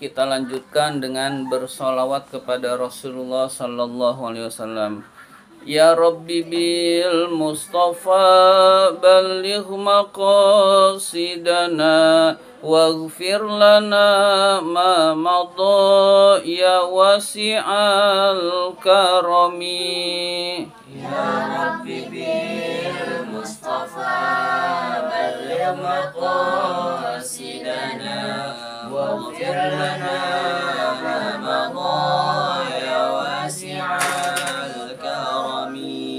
kita lanjutkan dengan bersolawat kepada Rasulullah sallallahu alaihi wasallam. Ya Rabbi bil Mustafa balligh maqasidana waghfir lana ma madha ya wasi'al karami. Ya Rabbi bil Mustafa balligh maqasidana waghfir lana ma madha ya wasi'al karami.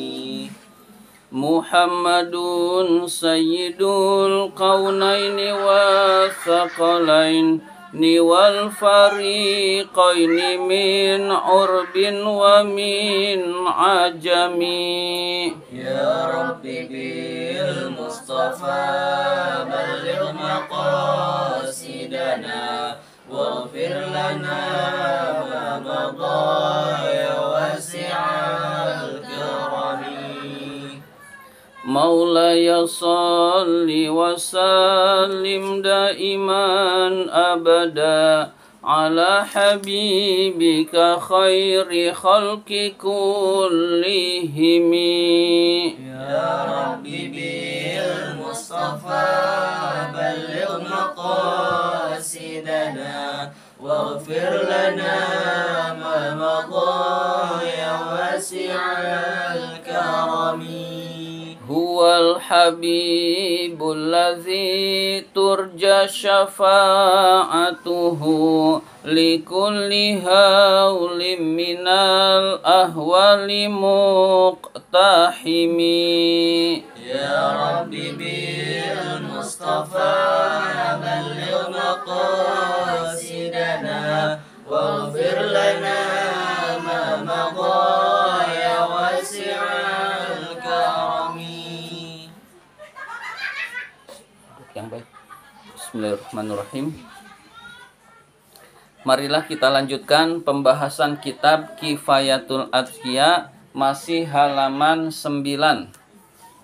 Muhammadun sayyidul qaunaini wa thaqalain wal fariqaini min urbin wa min ajami. Ya Rabbi bil Mustafa balligh maqasidana waghfir lana ma madha ya wasi'al karami. Maulaya salli wa sallim daiman abada ala habibika khairi khalqi kullihimi. Ya Rabbi bil Mustafa balligh maqasidana waghfir lana ma madha ya wasi'al karami. Huwal habibul ladzi turja syafa'atuhu likulli haulim minal ahwali muqtahimi. Ya Rabbi bil Mustafa balligh maqasidana waghfir lana ma madha ya wasi'al karami. Yang baik. Bismillahirrahmanirrahim. Marilah kita lanjutkan pembahasan kitab Kifayatul Adqiya, masih halaman 9.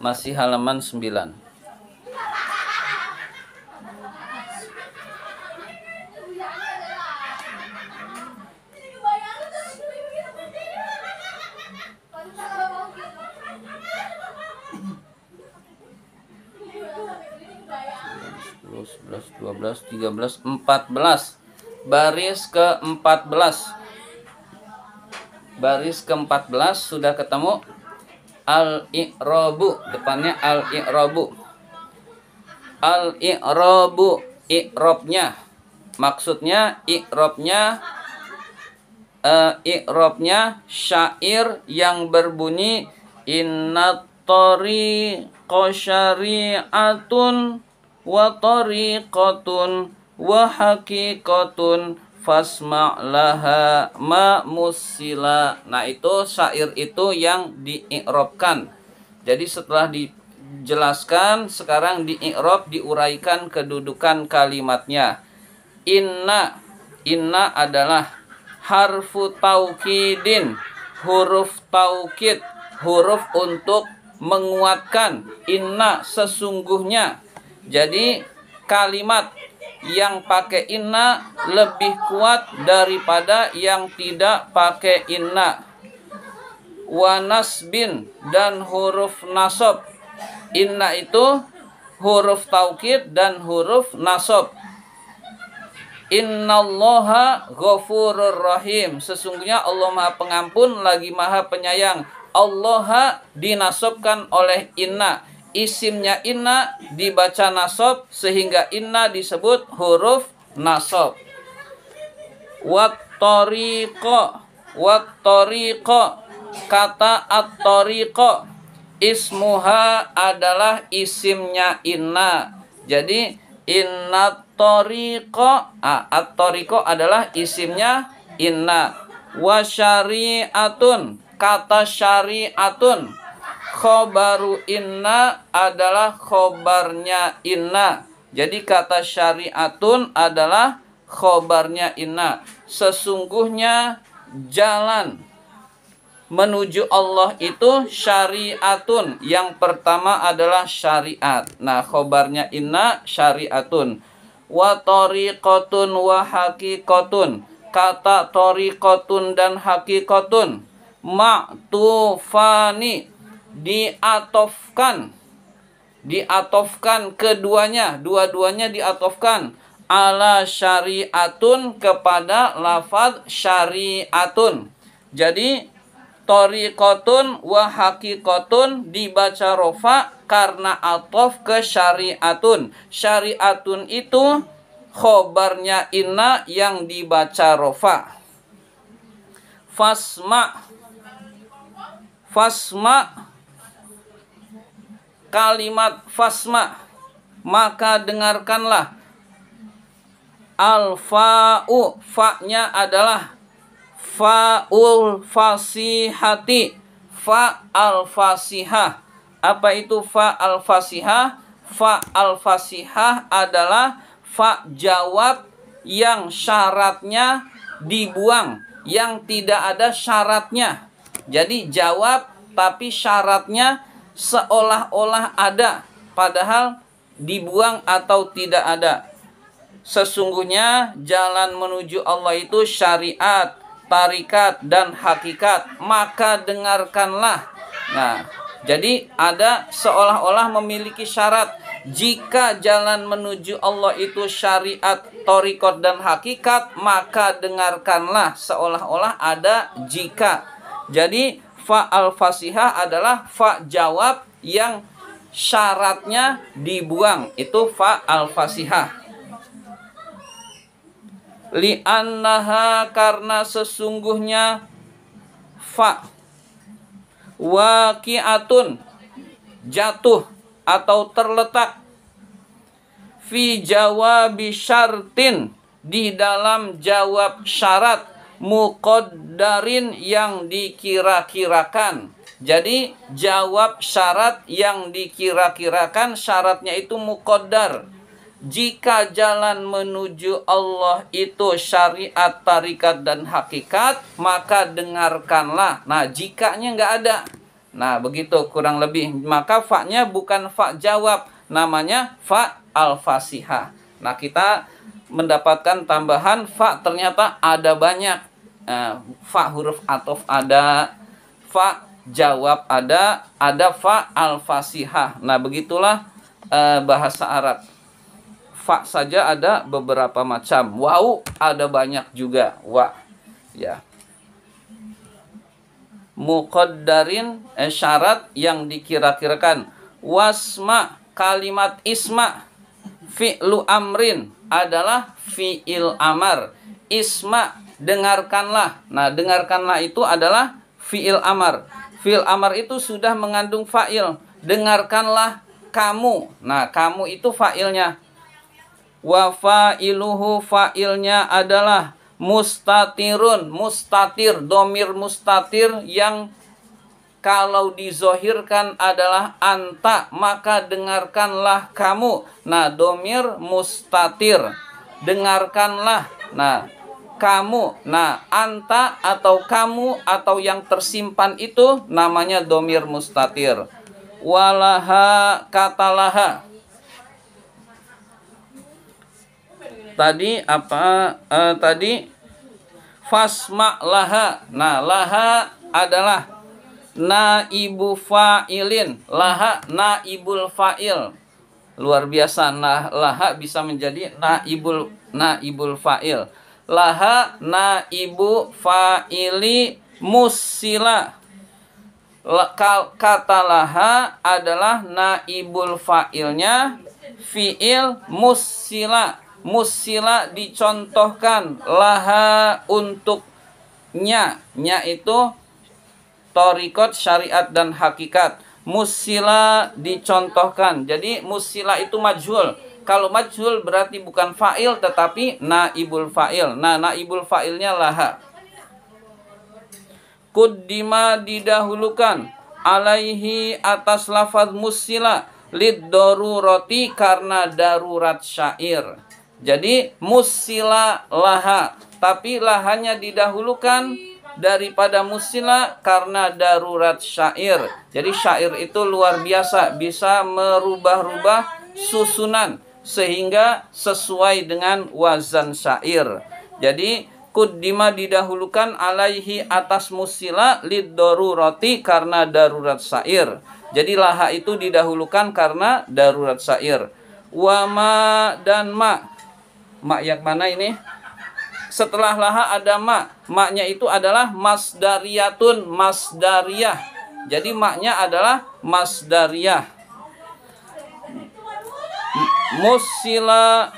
Masih halaman 9. Sebelas, 12, 13, 14. Baris ke-14. Baris ke-14 sudah ketemu. Al-i'rabu, depannya al-i'rabu. Al-i'rabu, i'rabnya. Maksudnya i'rabnya syair yang berbunyi innat tariqa syari'atun wa tariqatun wa haqiqatun fasma' laha ma musila. Nah, itu syair itu yang dii'rabkan. Jadi setelah dijelaskan, sekarang dii'rab, diuraikan kedudukan kalimatnya. Inna adalah harfu taukidin, huruf taukid, huruf untuk menguatkan. Inna sesungguhnya. Jadi kalimat yang pakai inna lebih kuat daripada yang tidak pakai inna. Wa nasbin, dan huruf nasab. Inna itu huruf taukid dan huruf nasab. Innallaha ghafurur rahim. Sesungguhnya Allah Maha Pengampun lagi Maha Penyayang. Allah dinasabkan oleh inna. Isimnya inna dibaca nasab sehingga inna disebut huruf nasab. Wat tariqa, kata at-tariqa ismuha adalah isimnya inna. Jadi inna tariqa, at-tariqa adalah isimnya inna. Wa syari'atun, kata syari'atun, khobaru inna adalah khobarnya inna. Jadi kata syari'atun adalah khobarnya inna. Sesungguhnya jalan menuju Allah itu syari'atun. Yang pertama adalah syariat. Nah, khobarnya inna syari'atun. wa tariqatun wa haqiqatun. Kata tariqatun dan haqiqatun ma'tufani, diatofkan keduanya, dua-duanya diatofkan ala syariatun, kepada lafaz syariatun. Jadi tariqatun wa haqiqatun dibaca rofa karena atof ke syariatun. Syariatun itu khobarnya inna yang dibaca rofa. Fasma, kalimat fasma, maka dengarkanlah. Al-fa'u, fa-nya adalah fa'ul fasihati, fa al-fasihah. Apa itu fa al-fasihah? Fa al-fasihah adalah fa jawab yang syaratnya dibuang, yang tidak ada syaratnya. Jadi jawab tapi syaratnya seolah-olah ada, padahal dibuang atau tidak ada. Sesungguhnya jalan menuju Allah itu syariat, tarikat, dan hakikat. Maka dengarkanlah. Nah, jadi ada seolah-olah memiliki syarat. Jika jalan menuju Allah itu syariat, tarikat, dan hakikat, maka dengarkanlah. Seolah-olah ada jika. Jadi fa al-fasihah adalah fa jawab yang syaratnya dibuang. Itu fa al-fasihah. Li'annaha, karena sesungguhnya fa waqi'atun, jatuh atau terletak, fi jawabi syartin, di dalam jawab syarat, muqaddarin, yang dikira-kirakan. Jadi jawab syarat yang dikira-kirakan, syaratnya itu muqaddar. Jika jalan menuju Allah itu syariat, tarikat, dan hakikat, maka dengarkanlah. Nah, jikanya nggak ada. Nah, begitu kurang lebih. Maka fa-nya bukan fa jawab, namanya fa al-fasihah. Nah, kita mendapatkan tambahan fa, ternyata ada banyak. Fa huruf atof ada, fa jawab ada fa al-fasihah. Nah, begitulah bahasa Arab. Fa saja ada beberapa macam. Wau ada banyak juga. Wa, ya. Muqaddarin, syarat yang dikira-kirakan. Wasma, kalimat isma, fi'lu amrin, adalah fi'il amar. Isma, dengarkanlah. Nah, dengarkanlah itu adalah fi'il amar. Fi'il amar itu sudah mengandung fa'il. Dengarkanlah kamu. Nah, kamu itu fa'ilnya. Wa fa'iluhu, fa'ilnya adalah mustatirun, mustatir, domir mustatir yang kalau dizohirkan adalah anta, maka dengarkanlah kamu. Nah, domir mustatir, dengarkanlah. Nah, kamu. Nah, anta atau kamu atau yang tersimpan itu namanya domir mustatir. Walaha, katalaha. Tadi apa? Tadi fasma laha. Nah, laha adalah naibu fa'ilin. Laha naibul fa'il. Luar biasa. Nah, laha bisa menjadi naibul fa'il. Laha naibu fa'ili musila. Kata laha adalah naibul fa'ilnya fi'il musila. Musila dicontohkan, laha untuknya. Nya itu tariqat, syariat, dan hakikat. Musila dicontohkan. Jadi musila itu majhul. Kalau majhul berarti bukan fa'il tetapi naibul fa'il. Nah, naibul fa'ilnya laha. Kuddima, didahulukan, alaihi, atas lafaz musila, lid darurati, karena darurat syair. Jadi musila laha, tapi lahanya didahulukan daripada musila karena darurat syair. Jadi syair itu luar biasa, bisa merubah-rubah susunan. sehingga sesuai dengan wazan syair. Jadi kuddima didahulukan alaihi atas musila lid darurati karena darurat syair. Jadi laha itu didahulukan karena darurat syair. Wa ma dan ma. Ma yang mana ini? Setelah laha ada ma. Ma-nya itu adalah masdariyatun, masdariyah. Jadi ma-nya adalah masdariyah. Musila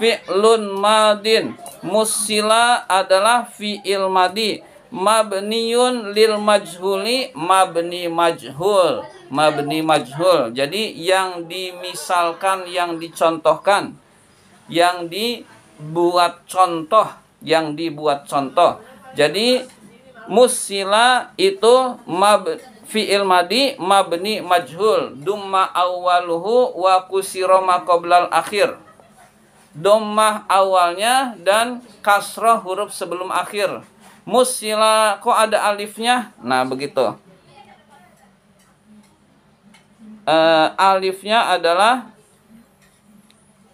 fi'lun madin. Musila adalah fi'il madi. Mabniyun lil majhuli, mabni majhul. Mabni majhul. Jadi yang dimisalkan, yang dicontohkan, yang dibuat contoh, yang dibuat contoh. Jadi musila itu fi'il madi mabni majhul, dumma awwaluhu wa kusira ma qoblal akhir. Dhammah awalnya dan kasroh huruf sebelum akhir. Musila kok ada alifnya? Nah, begitu. Alifnya adalah,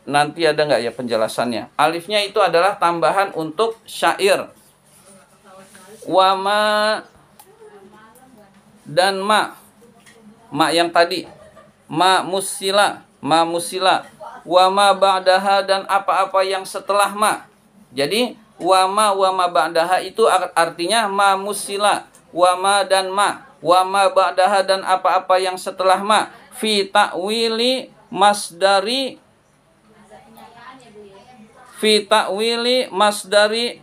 nanti ada nggak ya penjelasannya? Alifnya itu adalah tambahan untuk syair. Wama dan ma. Ma yang tadi. Ma musila. Ma musila. Wama ba'daha dan apa-apa yang setelah ma. Jadi wama ba'daha itu artinya ma musila. Wama dan ma. Wama ba'daha dan apa-apa yang setelah ma. Fi ta'wili masdari. Fi ta'wili masdari.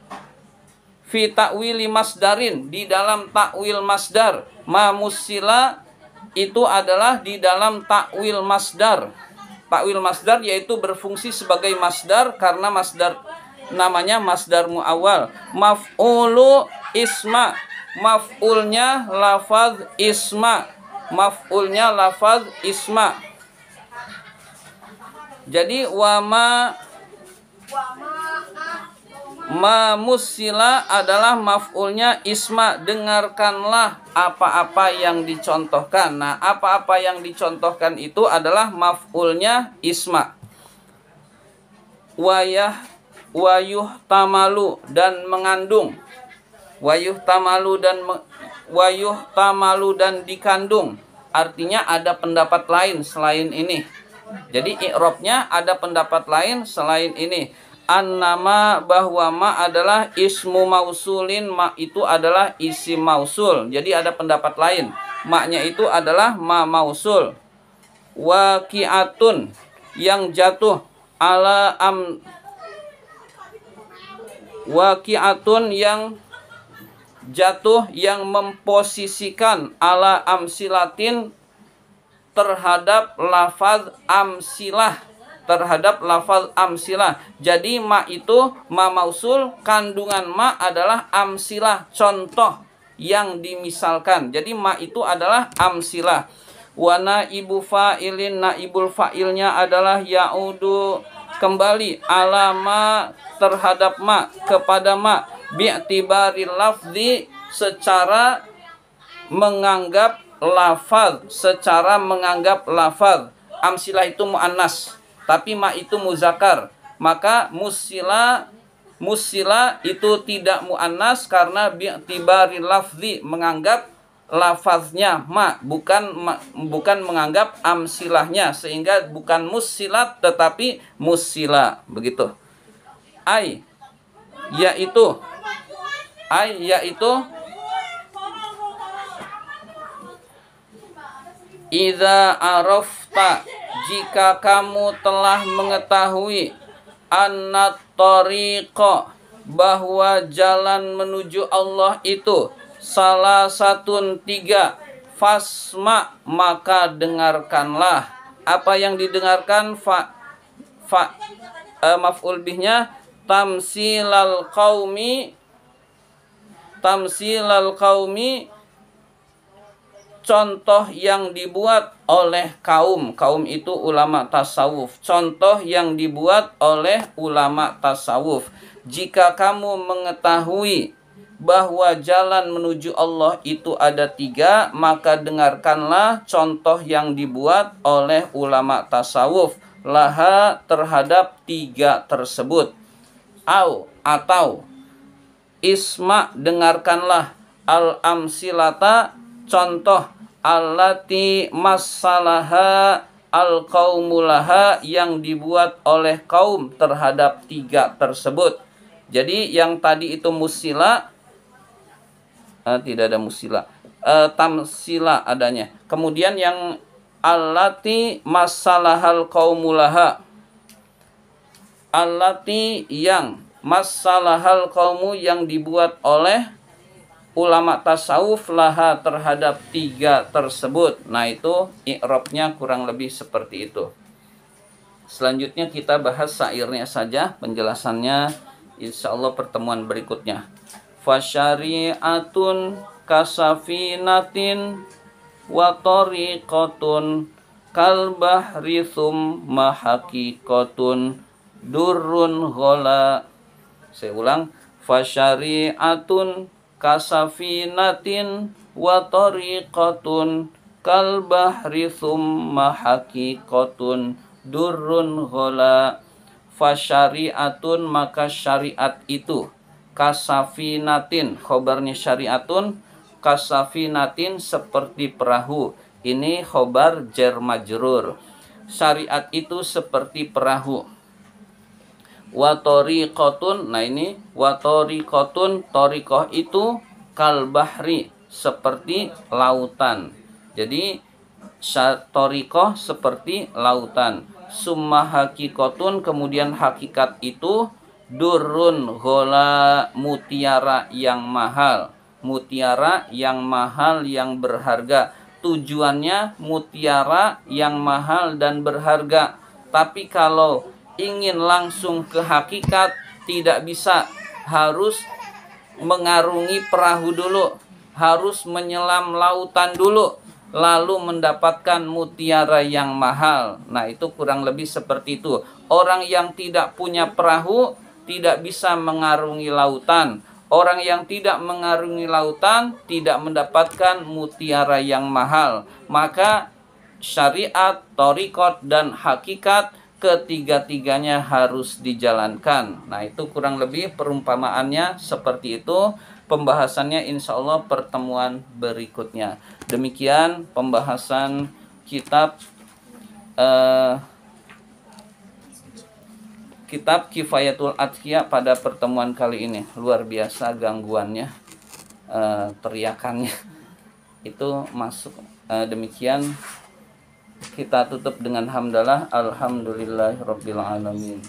Fi ta'wili masdarin. Di dalam ta'wil masdar. Ma musila itu adalah di dalam ta'wil masdar. Ta'wil masdar yaitu berfungsi sebagai masdar karena masdar namanya masdar muawwal. Maf'ulu isma. Maf'ulnya lafaz isma. Maf'ulnya lafaz isma. Jadi wama ma musila adalah maf'ulnya isma. Dengarkanlah apa-apa yang dicontohkan. Nah, apa-apa yang dicontohkan itu adalah maf'ulnya isma. Wayuh tamalu dan mengandung. Wayuh tamalu dan dikandung. Artinya ada pendapat lain selain ini. Jadi i'rabnya ada pendapat lain selain ini. An-nama bahwa ma adalah ismu mausulin, ma itu adalah isim mausul. Jadi ada pendapat lain. Ma-nya itu adalah ma mausul. Waqi'atun yang jatuh ala waqi'atun yang jatuh, yang memposisikan ala amsilatin terhadap lafaz amsilah. Terhadap lafaz amsilah. Jadi ma itu ma mausul, kandungan ma adalah amsilah, contoh yang dimisalkan. Jadi ma itu adalah amsilah. Wa naibu fa'ilin, naibul fa'ilnya adalah ya'udu, kembali, alama terhadap ma, kepada ma, bi'tibaril lafzi, secara menganggap lafaz, secara menganggap lafaz. Amsilah itu muannas, tapi ma itu muzakkar. Maka musila itu tidak muannas karena bi'tibari lafzi, menganggap lafaznya ma, bukan menganggap amsilahnya, sehingga bukan musilat tetapi musila, begitu. Yaitu idza arafta, jika kamu telah mengetahui, annat tariqa, bahwa jalan menuju Allah itu salah satun 3, fasma, maka dengarkanlah. Apa yang didengarkan? Maf'ul bihnya tamsilal qaumi, contoh yang dibuat oleh kaum. Kaum itu ulama tasawuf. Contoh yang dibuat oleh ulama tasawuf. Jika kamu mengetahui bahwa jalan menuju Allah itu ada 3, maka dengarkanlah contoh yang dibuat oleh ulama tasawuf. laha terhadap tiga tersebut. Atau isma dengarkanlah al-amsilata contoh allati masalaha al-qaumulaha yang dibuat oleh kaum terhadap tiga tersebut. Jadi yang tadi itu musila, tidak ada musila, tamsila adanya. Kemudian yang allati masalahal qaumulaha, allati yang masalahal qaumu yang dibuat oleh ulama tasawuf laha terhadap tiga tersebut. Nah itu i'rabnya kurang lebih seperti itu. Selanjutnya kita bahas syairnya saja, penjelasannya insyaallah pertemuan berikutnya. Fasyari'atun kasafinatin wa tariqatun kal bahri thumma haqiqatun durrun ghala. Saya ulang, fasyari'atun kasafinatin wa tariqatun kal bahri thumma haqiqatun durrun ghala. Fasyari'atun maka syariat itu, kasafinatin khobarnya syariatun, kasafinatin seperti perahu. Ini khobar jar majrur. Syariat itu seperti perahu. Wa tariqatun, nah ini wa tariqatun, tariqah itu kal bahri seperti lautan. Jadi tariqah seperti lautan. Summa haqiqatun, kemudian hakikat itu durrun ghala, mutiara yang mahal. Mutiara yang mahal, yang berharga. Tujuannya mutiara yang mahal dan berharga. Tapi kalau ingin langsung ke hakikat tidak bisa, harus mengarungi perahu dulu, harus menyelam lautan dulu, lalu mendapatkan mutiara yang mahal. Nah itu kurang lebih seperti itu. Orang yang tidak punya perahu tidak bisa mengarungi lautan. Orang yang tidak mengarungi lautan tidak mendapatkan mutiara yang mahal. Maka syariat, thariqat, dan hakikat ketiga-tiganya harus dijalankan. Nah itu kurang lebih perumpamaannya seperti itu. Pembahasannya insya Allah pertemuan berikutnya. Demikian pembahasan kitab kitab Kifayatul Atqiya pada pertemuan kali ini. Luar biasa gangguannya, teriakannya itu masuk. Demikian kita tutup dengan hamdalah, alhamdulillahirabbil alamin.